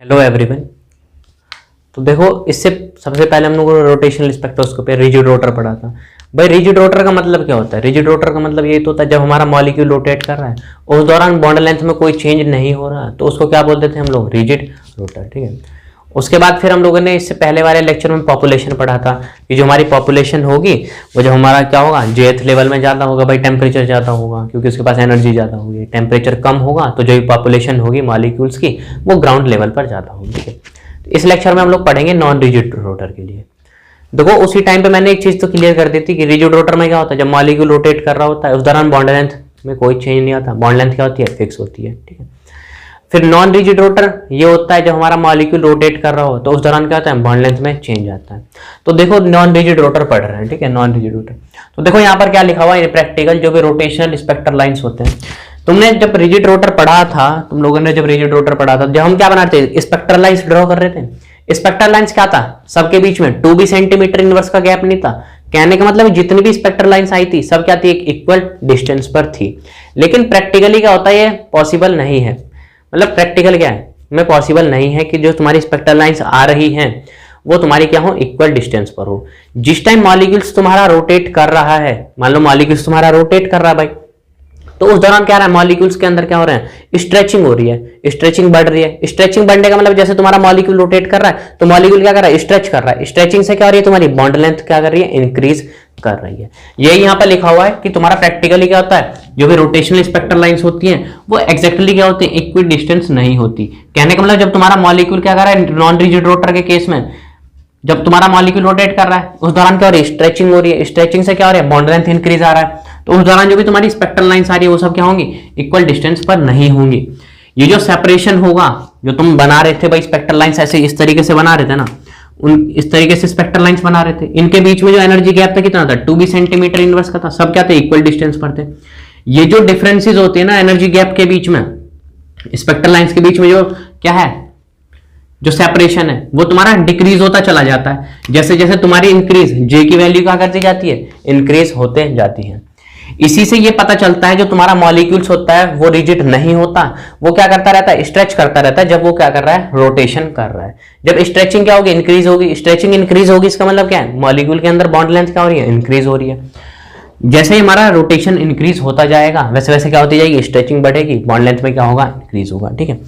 Hello everyone. तो देखो, इससे सबसे पहले हम लोगों ने रोटेशनल स्पेक्ट्रोस्कोपी रिजिड रोटर पढ़ा था। भाई रिजिड रोटर का मतलब क्या होता है? रिजिड रोटर का मतलब ये तो होता है जब हमारा मॉलिक्यूल रोटेट कर रहा है उस दौरान बॉन्ड लेंथ में कोई चेंज नहीं हो रहा, तो उसको क्या बोलते थे हम लोग? Rigid rotor. ठीक है। उसके बाद फिर हम लोगों ने इससे पहले वाले लेक्चर में पॉपुलेशन पढ़ा था कि जो हमारी पॉपुलेशन होगी वो जब हमारा क्या होगा, जेथ लेवल में ज़्यादा होगा, भाई टेम्परेचर ज़्यादा होगा क्योंकि उसके पास एनर्जी ज़्यादा होगी। टेम्परेचर कम होगा तो जो पॉपुलेशन होगी मॉलिक्यूल्स की वो ग्राउंड लेवल पर ज़्यादा होगी। ठीक है। तो इस लेक्चर में हम लोग पढ़ेंगे नॉन रिजिड रोटर के लिए। देखो, उसी टाइम पे मैंने एक चीज़ तो क्लियर कर दी थी कि रिजिड रोटर में क्या होता है, जब मॉलिक्यूल रोटेट कर रहा होता है उस दौरान बॉन्ड लेंथ में कोई चेंज नहीं आता। बॉन्ड लेंथ क्या होती है? फिक्स होती है। ठीक है। फिर नॉन रिजिड रोटर ये होता है जब हमारा मॉलिक्यूल रोटेट कर रहा हो तो उस दौरान क्या होता है? बॉन्ड लेंथ में चेंज आता है। तो देखो, नॉन रिजिड रोटर पढ़ रहे हैं। ठीक है, नॉन रिजिड रोटर। तो देखो यहाँ पर क्या लिखा हुआ है, प्रैक्टिकल जो भी रोटेशनल स्पेक्ट्रल लाइंस होते हैं। तुमने जब रिजिड रोटर पढ़ा था, तुम लोगों ने जब रिजिड रोटर पढ़ा था, जब हम क्या बनाते थे? स्पेक्ट्रल लाइंस ड्रॉ कर रहे थे। स्पेक्ट्रल लाइंस क्या था? सबके बीच में 2 भी सेंटीमीटर इनवर्स का गैप नहीं था। कहने का मतलब जितनी भी स्पेक्ट्रल लाइंस आई थी सब क्या थी? एक इक्वल डिस्टेंस पर थी। लेकिन प्रैक्टिकली क्या होता है, ये पॉसिबल नहीं है। मतलब प्रैक्टिकल क्या है, में पॉसिबल नहीं है कि जो तुम्हारी स्पेक्ट्रल लाइंस आ रही हैं वो तुम्हारी क्या हो? इक्वल डिस्टेंस पर हो। जिस टाइम मॉलिक्यूल्स तुम्हारा रोटेट कर रहा है, मान लो मॉलिक्यूल्स तुम्हारा रोटेट कर रहा है भाई, तो उस दौरान क्या रहा है? मॉलिक्यूल्स के अंदर क्या हो रहा है? स्ट्रेचिंग हो रही है, स्ट्रेचिंग बढ़ रही है। स्ट्रेचिंग बढ़ने का मतलब जैसे तुम्हारा मॉलिक्यूल रोटेट कर रहा है तो मॉलिक्यूल क्या कर रहा है? स्ट्रेच कर रहा है। स्ट्रेचिंग से क्या हो रही है? तुम्हारी बॉन्ड लेंथ क्या कर रही है? इंक्रीज कर रही है। यही यहाँ पर लिखा हुआ है कि तुम्हारा प्रैक्टिकली क्या होता है, जो भी रोटेशनल स्पेक्ट्रल लाइंस होती हैं वो एक्जैक्टली क्या होती है? इक्वल डिस्टेंस नहीं होती। कहने का मतलब जब तुम्हारा मॉलिक्यूल क्या कर रहा है, नॉन रिजिड रोटर के केस में, जब तुम्हारा मॉलिक्यूल रोटेट कर रहा है उस दौरान क्या हो रही है? स्ट्रेचिंग हो रही है। स्ट्रेचिंग से क्या हो रहा है? बॉन्ड लेंथ इंक्रीज आ रहा है। तो उस दौरान जो भी तुम्हारी स्पेक्ट्रल लाइंस आ रही है वो सब क्या होंगी? इक्वल डिस्टेंस पर नहीं होंगी। ये जो सेपरेशन होगा, जो तुम बना रहे थे भाई स्पेक्ट्रल लाइंस ऐसे इस तरीके से बना रहे थे ना, इस तरीके से स्पेक्ट्रल लाइंस बना रहे थे, इनके बीच में जो एनर्जी गैप था कितना था? 2 भी सेंटीमीटर इनवर्स का था। सब क्या थे? इक्वल डिस्टेंस पर थे। ये जो डिफरेंसेस होते हैं ना एनर्जी गैप के बीच में, स्पेक्ट्रल लाइंस के बीच में जो क्या है, जो सेपरेशन है वो तुम्हारा डिक्रीज होता चला जाता है। जैसे जैसे तुम्हारी इंक्रीज जे की वैल्यू क्या करती जाती है? इंक्रीज होते जाती है। इसी से ये पता चलता है जो तुम्हारा मॉलिक्यूल्स होता है वो रिजिड नहीं होता, वो क्या करता रहता है? स्ट्रेच करता रहता है। जब वो क्या कर रहा है? रोटेशन कर रहा है। जब स्ट्रेचिंग क्या होगी? इंक्रीज होगी। स्ट्रेचिंग इंक्रीज होगी, इसका मतलब क्या है? मॉलिक्यूल के अंदर बॉन्ड लेंथ क्या हो रही है? इंक्रीज हो रही है। जैसे ही हमारा रोटेशन इंक्रीज होता जाएगा वैसे वैसे क्या होती जाएगी? स्ट्रेचिंग बढ़ेगी, बॉन्ड लेंथ में क्या होगा? इंक्रीज होगा। ठीक है।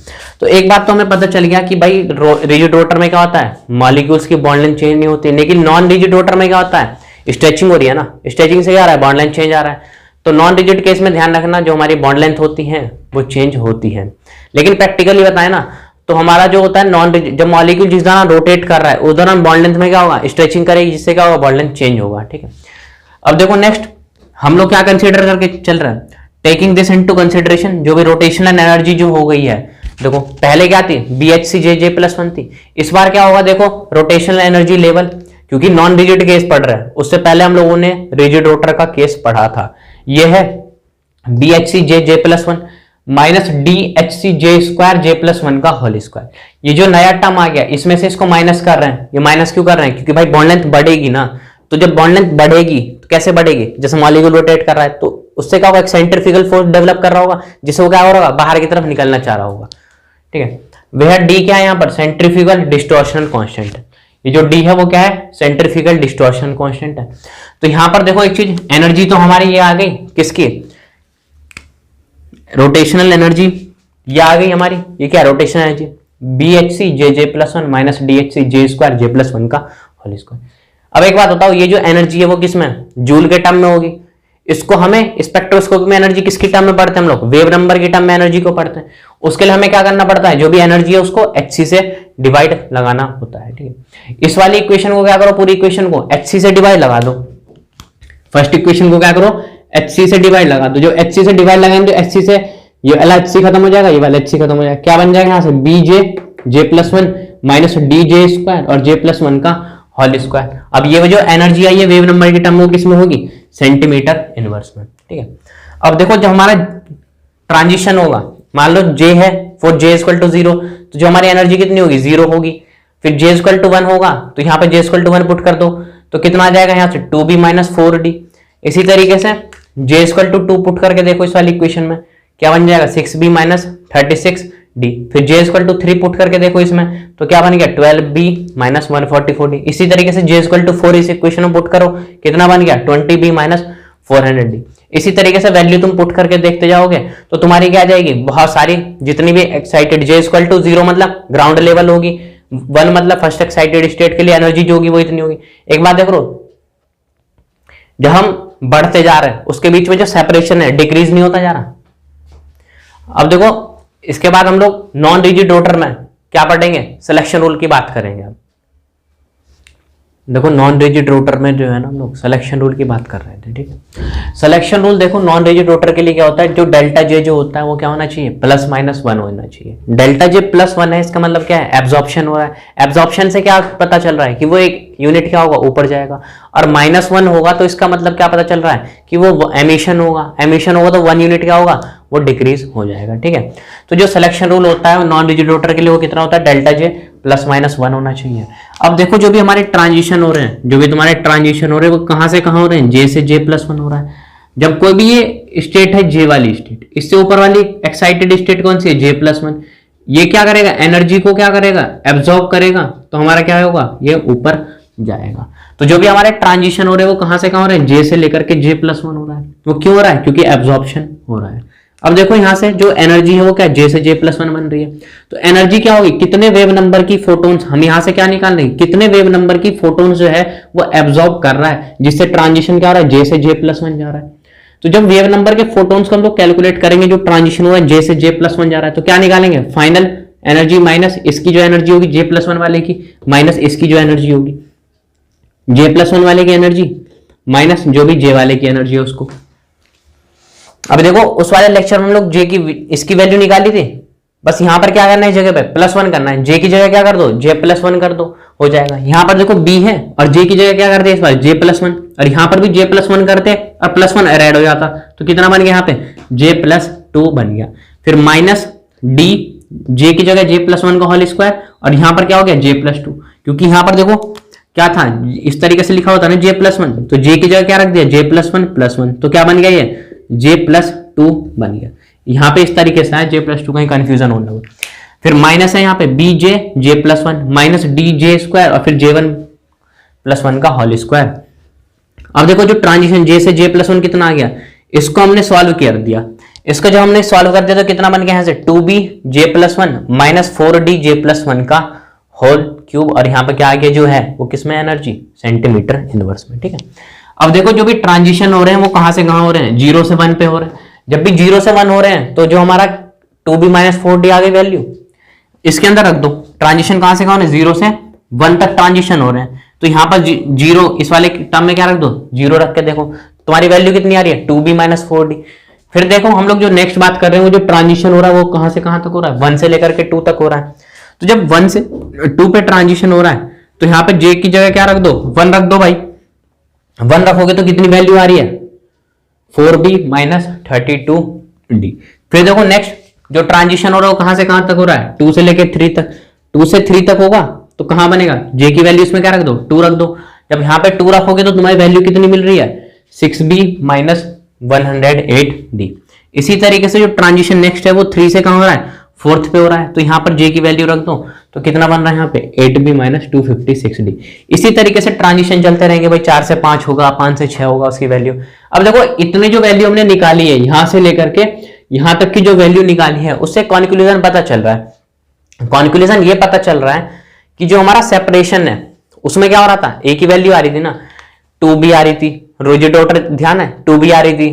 तो एक बात तो हमें पता चल गया कि भाई रिजिड रोटर में क्या होता है? मॉलिक्यूल्स की बॉन्ड लेंथ चेंज नहीं होती। लेकिन नॉन रिजिड रोटर में क्या होता है? स्ट्रेचिंग हो रही है ना। स्ट्रेचिंग से क्या आ रहा है? बॉन्ड लेंथ चेंज आ रहा है। तो नॉन रिजिड केस में ध्यान रखना, जो हमारी बॉन्ड लेंथ होती है वो चेंज होती है। लेकिन प्रैक्टिकली बताए ना तो हमारा जो होता है नॉन रिजिड, जब मॉलिक्यूल जिस दौरान रोटेट कर रहा है उस दौरान बॉन्ड लेंथ में क्या होगा? स्ट्रेचिंग करेगी, जिससे क्या होगा? बॉन्ड लेंथ चेंज होगा। ठीक है। अब देखो नेक्स्ट हम लोग क्या कंसीडर करके चल रहे हैं, टेकिंग दिस इनटू कंसीडरेशन, जो भी रोटेशनल एनर्जी जो हो गई है। देखो पहले क्या थी? BHCJ+1 थी। इस बार क्या होगा? देखो रोटेशनल एनर्जी लेवल, क्योंकि नॉन रिजिड केस पढ़ रहे हैं, उससे पहले हम लोगों ने रिजिड रोटर का केस पढ़ा था। यह है BHCJ+1 माइनस DHCJ²J+1 का होल स्क्वायर। ये जो नया टर्म आ गया इसमें से इसको माइनस कर रहे हैं। ये माइनस क्यों कर रहे हैं? क्योंकि भाई बॉन्ड लेंथ बढ़ेगी ना। तो जब बॉन्ड लेंथ बढ़ेगी तो कैसे बढ़ेगी? जैसे मॉलिक्यूल रोटेट कर रहा है तो उससे क्या होगा? एक सेंट्रीफ्यूगल फोर्स डेवलप कर रहा होगा, जिससे वो क्या हो रहा होगा? बाहर की तरफ निकलना चाह रहा होगा। ठीक है। वह डी क्या है यहाँ पर? Centrifugal distortion constant. ये जो डी है वो क्या है? सेंट्रीफ्यूगल डिस्टॉर्शन कांस्टेंट है। तो यहां पर देखो एक चीज, एनर्जी तो हमारी ये आ गई किसकी? रोटेशनल एनर्जी ये आ गई हमारी। ये क्या? Rotational energy BHCJ+1 minus DHCJ²J+1 का होल स्क्वायर। अब एक बात बताओ, ये जो एनर्जी है वो किस में? जूल के टर्म में होगी। इसको हमें स्पेक्ट्रोस्कोपी में एनर्जी किसकी टर्म में पढ़ते हैं हम लोग? वेव नंबर की टर्म में एनर्जी को पढ़ते हैं। उसके लिए हमें क्या करना पड़ता है? जो भी एनर्जी है उसको HC से डिवाइड लगाना होता है। ठीक है। इस वाली इक्वेशन को क्या करो? पूरी इक्वेशन को HC से डिवाइड लगा दो। फर्स्ट इक्वेशन को क्या करो? HC से डिवाइड लगा दो। जो HC से डिवाइड लगाएंगे तो HC से ये वाला HC खत्म हो जाएगा, ये वाला HC खत्म हो जाएगा। क्या बन जाएगा यहाँ से? BJ+1 माइनस DJ² और J+1 का होल स्क्वायर। अब ये जो एनर्जी आई है वेव नंबर की टर्म वो किसमें होगी? सेंटीमीटर इनवर्स में। ठीक है। अब देखो जब हमारा ट्रांजिशन होगा, मान लो J है फॉर J=0, तो जो हमारी एनर्जी कितनी होगी? 0 होगी। फिर J=1 होगा तो यहाँ पे J=1 पुट कर दो तो कितना आ जाएगा यहाँ से? 2B minus 4D। इसी तरीके से J=2 पुट करके देखो इस वाली इक्वेशन में क्या बन जाएगा? 6B minus 36 D. फिर जे इक्वल टू 3 पुट करके देखो इसमें, तो क्या बन गया 12b माइनस 144d। इसी तरीके से जे इक्वल टू 4 इस इक्वेशन में पुट करो, कितना बन गया 20b माइनस 400d। इसी तरीके से वैल्यू तुम पुट करके देखते जाओगे तो तुम्हारी क्या आ जाएगी, बहुत सारी जितनी भी एक्साइटेड, जे इक्वल टू 0 मतलब ग्राउंड लेवल होगी, 1 मतलब फर्स्ट एक्साइटेड स्टेट के लिए एनर्जी जो होगी वो इतनी होगी। एक बात देख लो, जब हम बढ़ते जा रहे हैं उसके बीच में जो सेपरेशन है डिक्रीज नहीं होता जा रहा। अब देखो इसके बाद हम लोग नॉन रिजिड रोटर में क्या पढ़ेंगे, सिलेक्शन रूल की बात करेंगे। अब देखो नॉन रिजिड रोटर में जो है ना हम लोग सिलेक्शन रूल की बात कर रहे थे, ठीक है। सिलेक्शन रूल देखो नॉन रिजिड रोटर के लिए क्या होता है, जो डेल्टा जे जो होता है वो क्या होना चाहिए, +-1 होना चाहिए। डेल्टा जे +1 है, इसका मतलब क्या है, एब्जॉर्प्शन हो रहा है। एब्जॉर्प्शन से क्या पता चल रहा है कि वो एक यूनिट क्या होगा, ऊपर जाएगा। और -1 होगा तो इसका मतलब क्या पता चल रहा है कि वो एमिशन होगा। एमिशन होगा तो 1 यूनिट क्या होगा, वो डिक्रीज हो जाएगा, ठीक है। तो जो सिलेक्शन रूल होता है नॉन रिजिड रोटर के लिए वो कितना होता है, डेल्टा जे +-1 होना चाहिए। अब देखो जो भी हमारे ट्रांजिशन हो रहे हैं, जो भी तुम्हारे ट्रांजिशन हो रहे हैं वो कहां से कहां हो रहे हैं, जे से J+1 हो रहा है। जब कोई भी ये स्टेट है जे वाली स्टेट, इससे ऊपर वाली एक्साइटेड स्टेट कौन सी है, J+1, ये क्या करेगा, एनर्जी को क्या करेगा, एब्जॉर्ब करेगा, तो हमारा क्या होगा, ये ऊपर जाएगा। तो जो भी हमारे ट्रांजिशन हो रहे हैं वो कहां से कहां हो रहे हैं, जे से लेकर के J+1 हो रहा है। वो क्यों हो रहा है, क्योंकि एब्जॉर्प्शन हो रहा है। अब देखो यहां से जो एनर्जी है वो क्या, जे से J+1 बन रही है। तो एनर्जी क्या होगी, कितने वेव नंबर की फोटोन्स, हम यहां से क्या निकाल रहे हैं, कितने वेव नंबर की फोटोन्स जो है वो एब्जॉर्ब कर रहा है, जिससे ट्रांजिशन क्या हो रहा है, जे से J+1 जा रहा है। तो जब वेव नंबर के फोटोन्स को हम लोग कैलकुलेट करेंगे, जो ट्रांजिशन हो रहा है जे से J+1 जा रहा है, तो क्या निकालेंगे, फाइनल एनर्जी माइनस इसकी जो एनर्जी होगी J+1 वाले की, माइनस इसकी जो एनर्जी होगी J+1 वाले की एनर्जी, माइनस जो भी जे वाले की एनर्जी है उसको। अब देखो उस वाले लेक्चर में हम लोग जे की इसकी वैल्यू निकाली थी, बस यहां पर क्या करना है, जगह पे +1 करना है, जे की जगह क्या कर दो, J+1 कर दो, हो जाएगा। यहां पर देखो b है और जे की जगह क्या करते हैं इस बार J+1, और यहां पर भी J+1 करते और +1 ऐड हो जाता, तो कितना बन गया यहाँ पे J+2 बन गया। फिर माइनस d, जे की जगह J+1 का होल स्क्वायर, और यहां पर क्या हो गया J+2, क्योंकि यहां पर देखो क्या था, इस तरीके से लिखा होता है ना J+1, तो जे की जगह क्या रख दिया J+1+1, तो क्या बन गया ये J+2 बन गया। यहाँ पे इस तरीके से है J+2, कहीं कंफ्यूजन होना हो। फिर माइनस है यहाँ पे bj J+1 minus dj square और फिर J1+1 का होल स्क्वायर। अब देखो जो ट्रांजिशन J से J+1 कितना आ गया, इसको हमने सॉल्व कर दिया। इसको जब हमने सॉल्व कर दिया तो कितना बन गया यहाँ से 2b J+1 minus 4d J+1 का होल क्यूब, और यहाँ पे क्या आ गया जो है वो किसमें एनर्जी, सेंटीमीटर इनवर्स में, ठीक है। अब देखो जो भी ट्रांजिशन हो रहे हैं वो कहां से कहां हो रहे हैं, 0 से 1 पे हो रहे हैं। जब भी 0 से 1 हो रहे हैं तो जो हमारा 2b माइनस 4d आ गई वैल्यू, इसके अंदर रख दो। ट्रांजिशन कहां से कहां हो रहे हैं, 0 से 1 तक ट्रांजिशन हो रहे हैं, तो यहाँ पर 0 इस वाले टर्म में क्या रख दो, 0 रख के देखो तुम्हारी वैल्यू कितनी आ रही है, 2b माइनस 4d। फिर देखो हम लोग जो नेक्स्ट बात कर रहे हैं वो जो ट्रांजिशन हो रहा है वो कहां से कहां तक हो रहा है, 1 से लेकर के 2 तक हो रहा है। तो जब 1 से 2 पे ट्रांजिशन हो रहा है तो यहाँ पे j की जगह क्या रख दो, 1 रख दो भाई। 1 रखोगे तो कितनी वैल्यू आ रही है, 4b माइनस 32d। फिर देखो नेक्स्ट जो ट्रांजिशन हो रहा है वो कहां से कहां तक हो रहा है, 2 से लेके 3 तक। 2 से 3 तक होगा तो कहां बनेगा, j की वैल्यू इसमें क्या रख दो, 2 रख दो। जब यहाँ पे 2 रखोगे तो तुम्हारी वैल्यू कितनी मिल रही है, 6b माइनस 108d। इसी तरीके से जो ट्रांजिशन नेक्स्ट है वो 3 से कहां हो रहा है, 4th पे हो रहा है, तो यहाँ पर j की वैल्यू रख दो तो कितना बन रहा है यहाँ पे 8b माइनस 256d। इसी तरीके से ट्रांजिशन चलते रहेंगे भाई, 4 से 5 होगा, 5 से 6 होगा उसकी वैल्यू। अब देखो इतने जो वैल्यू हमने निकाली है यहां से लेकर के यहां तक की जो वैल्यू निकाली है उससे कॉन्क्लूजन पता चल रहा है। कॉन्क्लूजन ये पता चल रहा है कि जो हमारा सेपरेशन है उसमें क्या हो रहा था, a की वैल्यू आ रही थी ना, 2b आ रही थी, रिजिड रोटर ध्यान है 2b आ रही थी,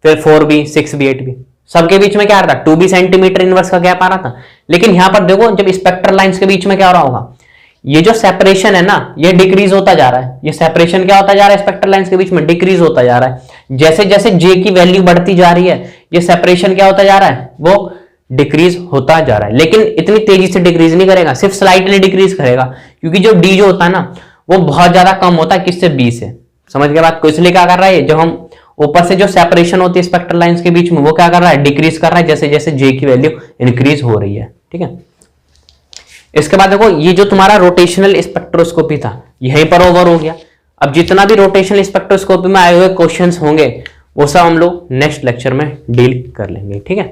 फिर 4b 6b 8b, सबके बीच में क्या आ रहा था, 2b सेंटीमीटर इनवर्स का गैप आ रहा था। लेकिन यहां पर देखो जब स्पेक्ट्रल लाइंस के बीच में क्या हो रहा होगा, ये जो सेपरेशन है ना ये डिक्रीज होता जा रहा है। ये सेपरेशन क्या होता जा रहा है, स्पेक्ट्रल लाइंस के बीच में डिक्रीज होता जा रहा है। जैसे जैसे j की वैल्यू बढ़ती जा रही है ये सेपरेशन क्या होता जा रहा है, वो डिक्रीज होता जा रहा है। लेकिन इतनी तेजी से डिक्रीज नहीं करेगा, सिर्फ स्लाइटली डिक्रीज करेगा, क्योंकि जो d जो होता है ना वो बहुत ज्यादा कम होता है किससे, b से। समझ के बात को, इसलिए क्या कर रहा है, जब हम ऊपर से जो सेपरेशन होती है स्पेक्ट्रल लाइंस के बीच में वो क्या कर रहा है, डिक्रीज कर रहा है जैसे जैसे j की वैल्यू इंक्रीज हो रही है, ठीक है। इसके बाद देखो ये जो तुम्हारा रोटेशनल स्पेक्ट्रोस्कोपी था यहीं पर ओवर हो गया। अब जितना भी रोटेशनल स्पेक्ट्रोस्कोपी में आए हुए क्वेश्चंस होंगे वो सब हम लोग नेक्स्ट लेक्चर में डील कर लेंगे, ठीक है।